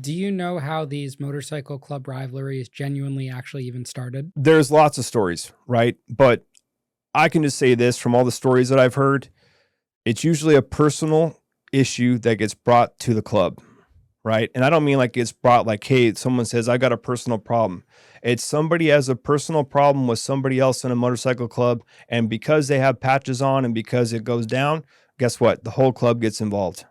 Do you know how these motorcycle club rivalries genuinely actually even started? There's lots of stories, right? But I can just say this from all the stories that I've heard, it's usually a personal issue that gets brought to the club, right? And I don't mean like it's brought like, hey, someone says, I got a personal problem. It's somebody has a personal problem with somebody else in a motorcycle club. And because they have patches on and because it goes down, guess what? The whole club gets involved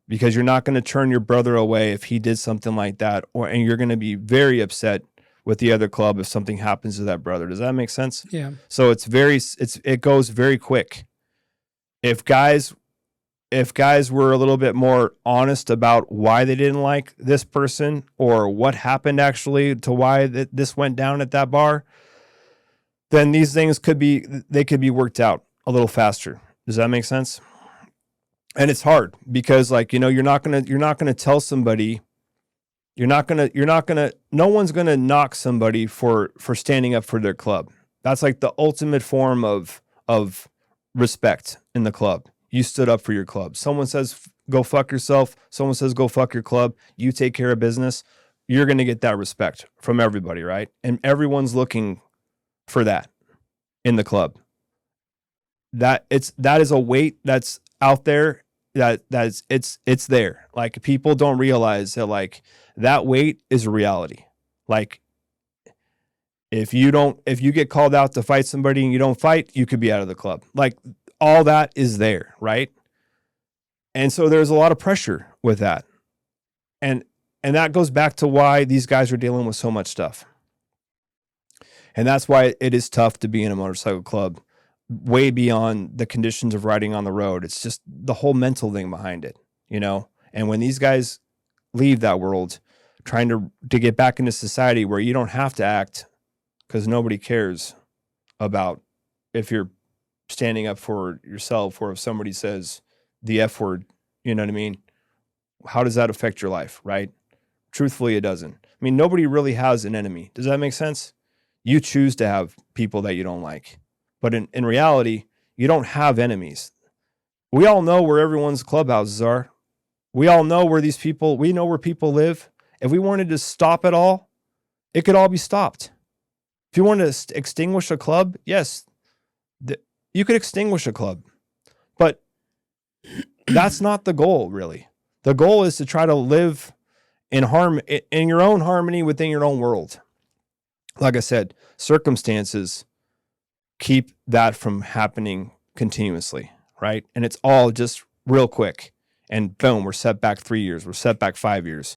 because you're not going to turn your brother away if he did something like that, and you're going to be very upset with the other club if something happens to that brother. Does that make sense? Yeah. So it goes very quick. If guys were a little bit more honest about why they didn't like this person or what happened actually to why this went down at that bar, then these things could be worked out a little faster. Does that make sense? And it's hard because you're not going to tell somebody, no one's going to knock somebody for standing up for their club. That's like the ultimate form of respect in the club. You stood up for your club. Someone says, go fuck yourself. Someone says, go fuck your club. You take care of business. You're going to get that respect from everybody, right? And everyone's looking for that in the club. That is a weight that's out there it's there. Like people don't realize that like that weight is a reality. Like if you get called out to fight somebody and you don't fight, you could be out of the club. Like all that is there, right? And so there's a lot of pressure with that. And that goes back to why these guys are dealing with so much stuff. And that's why it is tough to be in a motorcycle club, way beyond the conditions of riding on the road. It's just the whole mental thing behind it, you know? And when these guys leave that world, trying to get back into society where you don't have to act because nobody cares about if you're standing up for yourself or if somebody says the F word, you know what I mean? How does that affect your life, right? Truthfully, it doesn't. I mean, nobody really has an enemy. Does that make sense? You choose to have people that you don't like. But in reality, you don't have enemies. We all know where everyone's clubhouses are. We all know where we know where people live. If we wanted to stop it all, it could all be stopped. If you wanted to extinguish a club, yes, you could extinguish a club. But that's not the goal, really. The goal is to try to live in your own harmony within your own world. Like I said, circumstances keep that from happening continuously, right? And it's all just real quick. And boom, we're set back 3 years. We're set back 5 years.